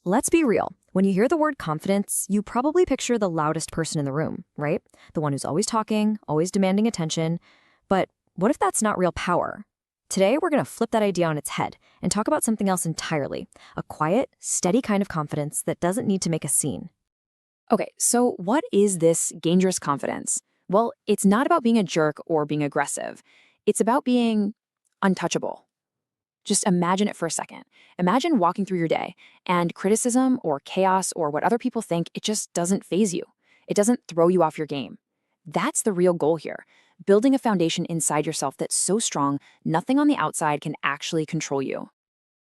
Let's be real. When you hear the word confidence, you probably picture the loudest person in the room, right? The one who's always talking, always demanding attention. But what if that's not real power? Today, we're going to flip that idea on its head and talk about something else entirely, a quiet, steady kind of confidence that doesn't need to make a scene. Okay, so what is this dangerous confidence? Well, it's not about being a jerk or being aggressive. It's about being untouchable. Just imagine it for a second. Imagine walking through your day and criticism or chaos or what other people think, it just doesn't faze you. It doesn't throw you off your game. That's the real goal here. Building a foundation inside yourself that's so strong, nothing on the outside can actually control you.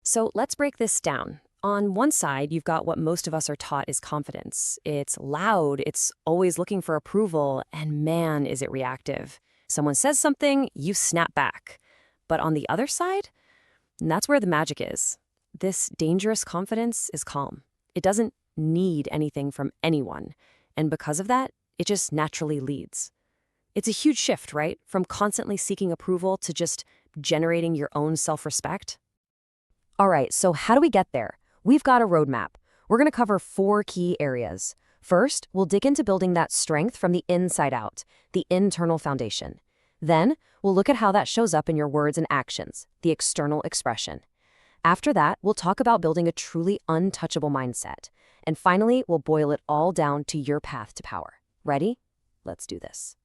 So let's break this down. On one side, you've got what most of us are taught is confidence. It's loud, it's always looking for approval, and man, is it reactive. Someone says something, you snap back. But on the other side, and that's where the magic is. This dangerous confidence is calm. It doesn't need anything from anyone. And because of that, it just naturally leads. It's a huge shift, right? From constantly seeking approval to just generating your own self-respect. All right, so how do we get there? We've got a roadmap. We're going to cover 4 key areas. First, we'll dig into building that strength from the inside out, the internal foundation. Then, we'll look at how that shows up in your words and actions, the external expression. After that, we'll talk about building a truly untouchable mindset. And finally, we'll boil it all down to your path to power. Ready? Let's do this.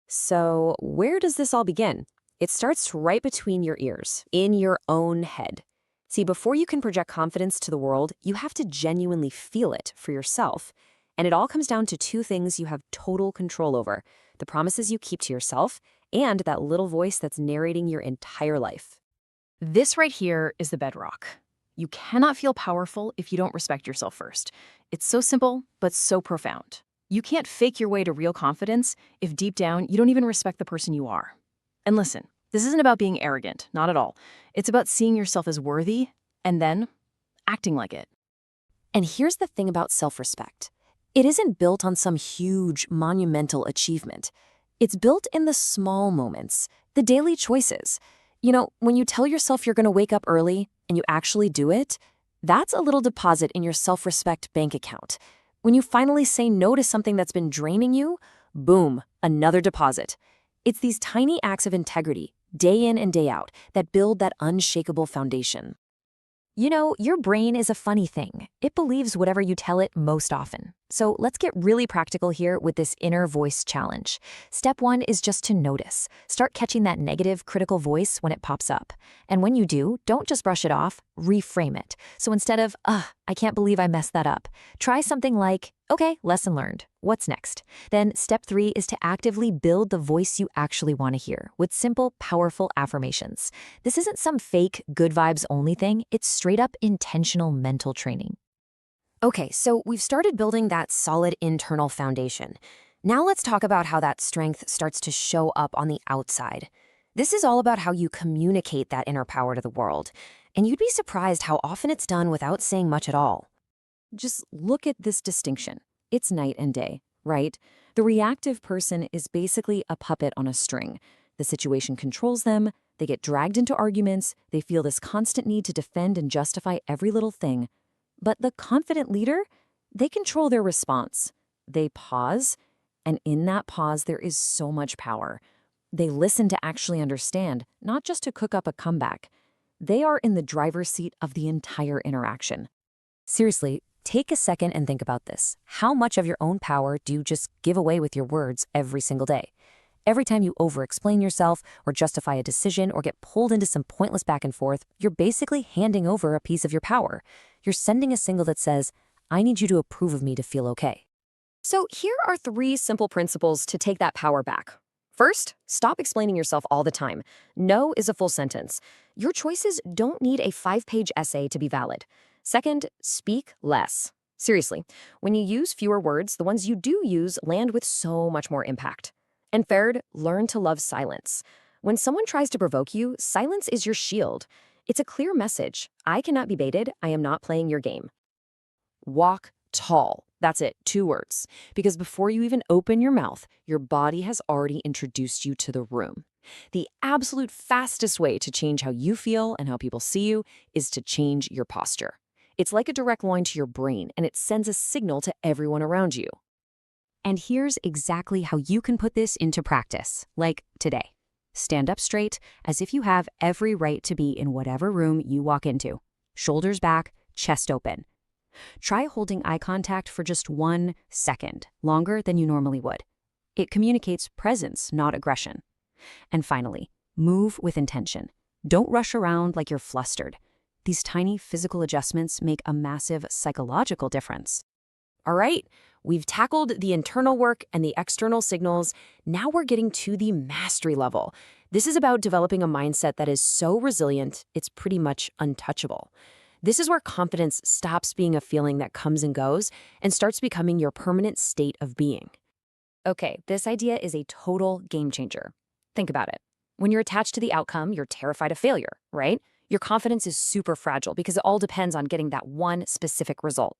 So, where does this all begin? It starts right between your ears, in your own head. See, before you can project confidence to the world, you have to genuinely feel it for yourself. And it all comes down to 2 things you have total control over: the promises you keep to yourself and that little voice that's narrating your entire life. This right here is the bedrock. You cannot feel powerful if you don't respect yourself first. It's so simple, but so profound. You can't fake your way to real confidence if deep down you don't even respect the person you are. And listen, this isn't about being arrogant, not at all. It's about seeing yourself as worthy and then acting like it. And here's the thing about self-respect. It isn't built on some huge, monumental achievement. It's built in the small moments, the daily choices. You know, when you tell yourself you're going to wake up early and you actually do it, that's a little deposit in your self-respect bank account. When you finally say no to something that's been draining you, boom, another deposit. It's these tiny acts of integrity, day in and day out, that build that unshakable foundation. You know, your brain is a funny thing. It believes whatever you tell it most often. So let's get really practical here with this inner voice challenge. Step 1 is just to notice. Start catching that negative, critical voice when it pops up. And when you do, don't just brush it off, reframe it. So instead of, I can't believe I messed that up, try something like, okay, lesson learned. What's next? Then step 3 is to actively build the voice you actually want to hear with simple, powerful affirmations. This isn't some fake, good vibes only thing. It's straight up intentional mental training. Okay, so we've started building that solid internal foundation. Now let's talk about how that strength starts to show up on the outside. This is all about how you communicate that inner power to the world. And you'd be surprised how often it's done without saying much at all. Just look at this distinction. It's night and day, right? The reactive person is basically a puppet on a string. The situation controls them, they get dragged into arguments, they feel this constant need to defend and justify every little thing. But the confident leader, they control their response. They pause, and in that pause there is so much power. They listen to actually understand, not just to cook up a comeback. They are in the driver's seat of the entire interaction. Seriously, take a second and think about this. How much of your own power do you just give away with your words every single day? Every time you over-explain yourself or justify a decision or get pulled into some pointless back and forth, you're basically handing over a piece of your power. You're sending a signal that says, I need you to approve of me to feel okay. So here are 3 simple principles to take that power back. First, stop explaining yourself all the time. No is a full sentence. Your choices don't need a 5-page essay to be valid. Second, speak less. Seriously, when you use fewer words, the ones you do use land with so much more impact. And third, learn to love silence. When someone tries to provoke you, silence is your shield. It's a clear message. I cannot be baited. I am not playing your game. Walk tall. That's it, 2 words. Because before you even open your mouth, your body has already introduced you to the room. The absolute fastest way to change how you feel and how people see you is to change your posture. It's like a direct line to your brain, and it sends a signal to everyone around you. And here's exactly how you can put this into practice, like today. Stand up straight, as if you have every right to be in whatever room you walk into. Shoulders back, chest open. Try holding eye contact for just 1 second, longer than you normally would. It communicates presence, not aggression. And finally, move with intention. Don't rush around like you're flustered. These tiny physical adjustments make a massive psychological difference. All right, we've tackled the internal work and the external signals. Now we're getting to the mastery level. This is about developing a mindset that is so resilient, it's pretty much untouchable. This is where confidence stops being a feeling that comes and goes and starts becoming your permanent state of being. Okay, this idea is a total game changer. Think about it. When you're attached to the outcome, you're terrified of failure, right? Your confidence is super fragile because it all depends on getting that one specific result.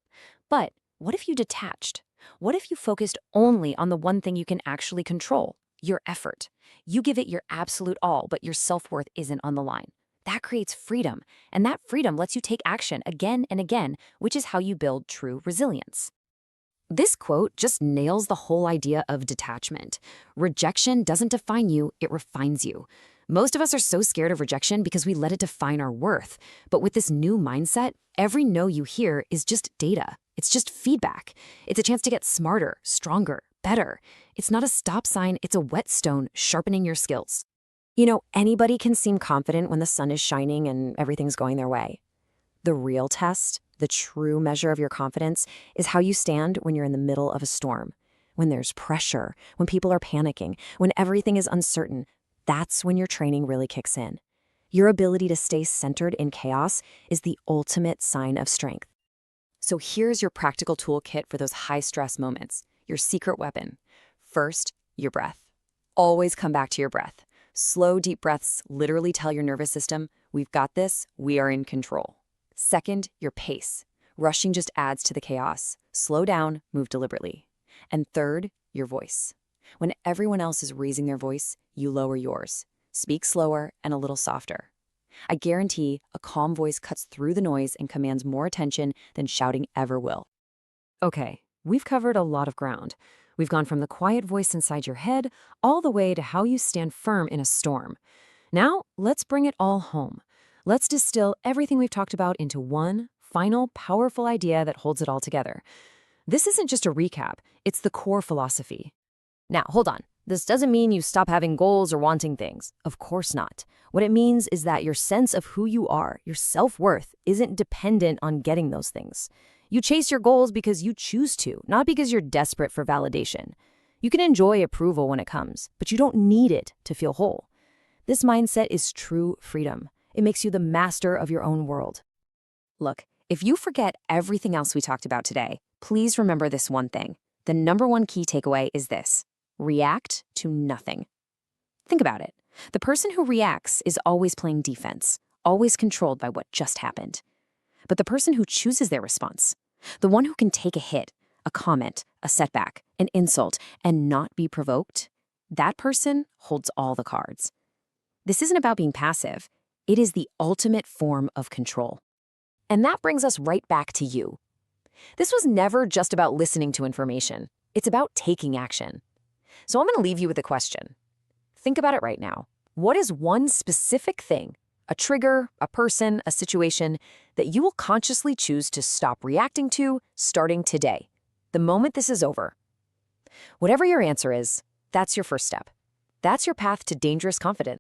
But what if you detached? What if you focused only on the one thing you can actually control, your effort? You give it your absolute all, but your self-worth isn't on the line. That creates freedom, and that freedom lets you take action again and again, which is how you build true resilience. This quote just nails the whole idea of detachment. Rejection doesn't define you, it refines you. Most of us are so scared of rejection because we let it define our worth. But with this new mindset, every no you hear is just data. It's just feedback. It's a chance to get smarter, stronger, better. It's not a stop sign, it's a whetstone sharpening your skills. You know, anybody can seem confident when the sun is shining and everything's going their way. The real test, the true measure of your confidence, is how you stand when you're in the middle of a storm. When there's pressure, when people are panicking, when everything is uncertain. That's when your training really kicks in. Your ability to stay centered in chaos is the ultimate sign of strength. So here's your practical toolkit for those high-stress moments, your secret weapon. First, your breath. Always come back to your breath. Slow, deep breaths literally tell your nervous system, we've got this, we are in control. Second, your pace. Rushing just adds to the chaos. Slow down, move deliberately. And third, your voice. When everyone else is raising their voice, you lower yours. Speak slower and a little softer. I guarantee a calm voice cuts through the noise and commands more attention than shouting ever will. Okay, we've covered a lot of ground. We've gone from the quiet voice inside your head all the way to how you stand firm in a storm. Now, let's bring it all home. Let's distill everything we've talked about into one final, powerful idea that holds it all together. This isn't just a recap, it's the core philosophy. Now, hold on. This doesn't mean you stop having goals or wanting things. Of course not. What it means is that your sense of who you are, your self-worth, isn't dependent on getting those things. You chase your goals because you choose to, not because you're desperate for validation. You can enjoy approval when it comes, but you don't need it to feel whole. This mindset is true freedom. It makes you the master of your own world. Look, if you forget everything else we talked about today, please remember this one thing. The number one key takeaway is this: react to nothing. Think about it. The person who reacts is always playing defense, always controlled by what just happened. But the person who chooses their response, the one who can take a hit, a comment, a setback, an insult, and not be provoked, that person holds all the cards. This isn't about being passive. It is the ultimate form of control. And that brings us right back to you. This was never just about listening to information. It's about taking action. So I'm going to leave you with a question. Think about it right now. What is one specific thing, a trigger, a person, a situation, that you will consciously choose to stop reacting to starting today, the moment this is over? Whatever your answer is, that's your first step. That's your path to dangerous confidence.